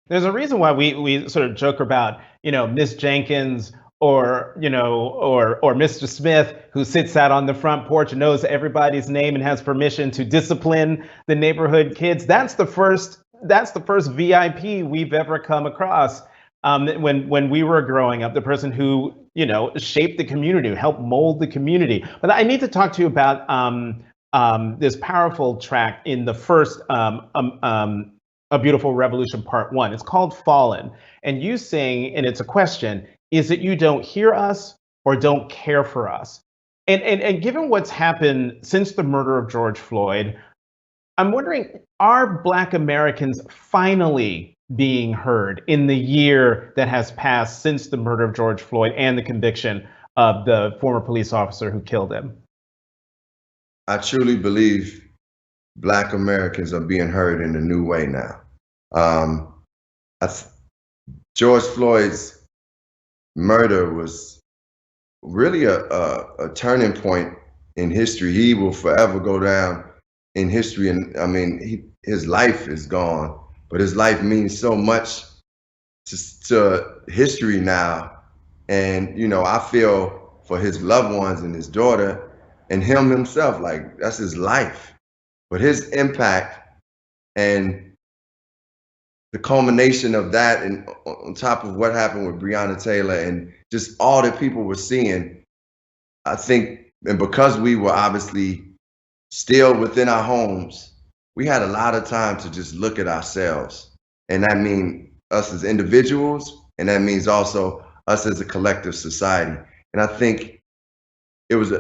There's a reason why we sort of joke about, Miss Jenkins or, or Mr. Smith, who sits out on the front porch and knows everybody's name and has permission to discipline the neighborhood kids. That's the first VIP we've ever come across. When we were growing up, the person who, shaped the community, helped mold the community. But I need to talk to you about this powerful track in the first A Beautiful Revolution Part 1. It's called Fallen. And you sing, and it's a question, is it you don't hear us or don't care for us? And given what's happened since the murder of George Floyd, I'm wondering, are Black Americans finally being heard in the year that has passed since the murder of George Floyd and the conviction of the former police officer who killed him? I truly believe Black Americans are being heard in a new way now. George Floyd's murder was really a turning point in history. He will forever go down in history. And I mean, his life is gone, but his life means so much to history now. And, I feel for his loved ones and his daughter and him himself, like that's his life. But his impact and the culmination of that, and on top of what happened with Breonna Taylor and just all that people were seeing, I think, and because we were obviously still within our homes, we had a lot of time to just look at ourselves. And that means us as individuals, and that means also us as a collective society. And I think it was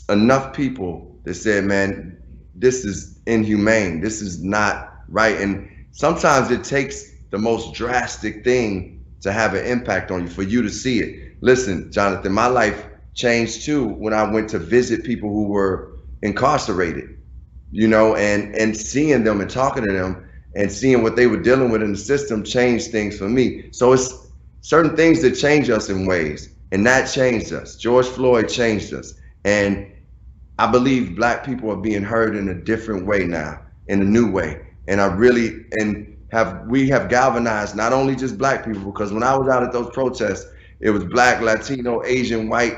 enough people that said, man, this is inhumane. This is not right. And sometimes it takes the most drastic thing to have an impact on you, for you to see it. Listen, Jonathan, my life changed too when I went to visit people who were incarcerated, and seeing them and talking to them and seeing what they were dealing with in the system changed things for me. So it's certain things that change us in ways, and that changed us. George Floyd changed us. And I believe Black people are being heard in a different way now, in a new way. And we have galvanized not only just Black people, because when I was out at those protests, it was Black, Latino, Asian, white,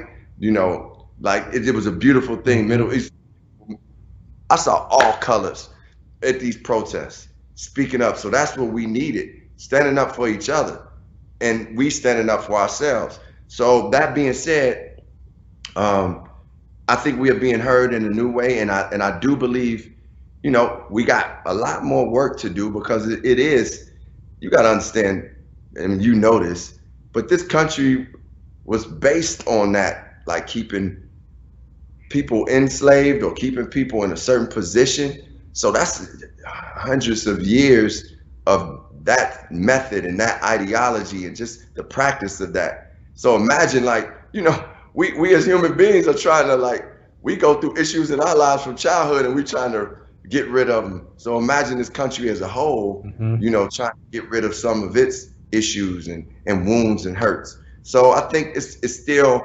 like it was a beautiful thing. Middle East, I saw all colors at these protests speaking up. So that's what we needed, standing up for each other, and we standing up for ourselves. So that being said, I think we are being heard in a new way, and I do believe, we got a lot more work to do, because it is, you got to understand, and you know this, but this country was based on that, like keeping people enslaved or keeping people in a certain position. So that's hundreds of years of that method and that ideology and just the practice of that. So imagine, like, we as human beings are trying to, we go through issues in our lives from childhood, and we're trying to get rid of them. So imagine this country as a whole, trying to get rid of some of its issues and wounds and hurts. So I think it's still,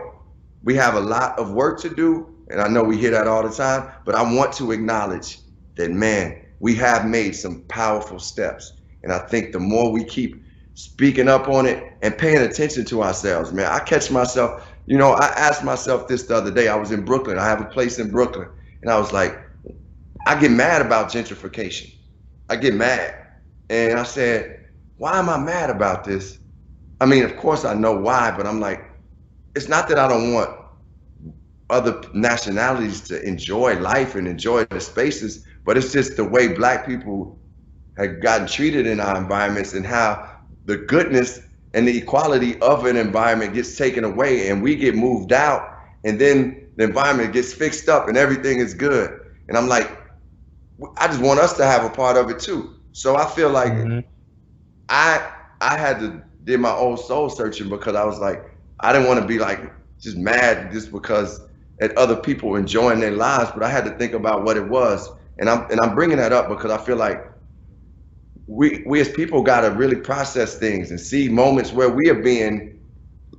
we have a lot of work to do. And I know we hear that all the time, but I want to acknowledge that, man, we have made some powerful steps. And I think the more we keep speaking up on it and paying attention to ourselves, man, I catch myself, I asked myself this the other day. I was in Brooklyn. I have a place in Brooklyn. And I was like, I get mad about gentrification. I get mad. And I said, why am I mad about this? I mean, of course I know why, but I'm like, it's not that I don't want other nationalities to enjoy life and enjoy the spaces, but it's just the way Black people have gotten treated in our environments, and how the goodness and the equality of an environment gets taken away, and we get moved out, and then the environment gets fixed up and everything is good. And I'm like, I just want us to have a part of it too. So I feel like I had to did my own soul searching, because I was like, I didn't want to be like just mad just because at other people enjoying their lives, but I had to think about what it was. And I'm bringing that up because I feel like we as people got to really process things and see moments where we are being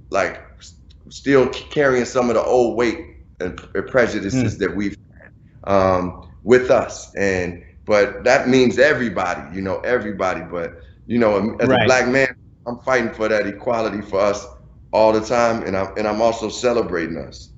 like still carrying some of the old weight and prejudices that we've had with us. But that means everybody, everybody. But You know, as a Right. black man, I'm fighting for that equality for us all the time, and I'm also celebrating us.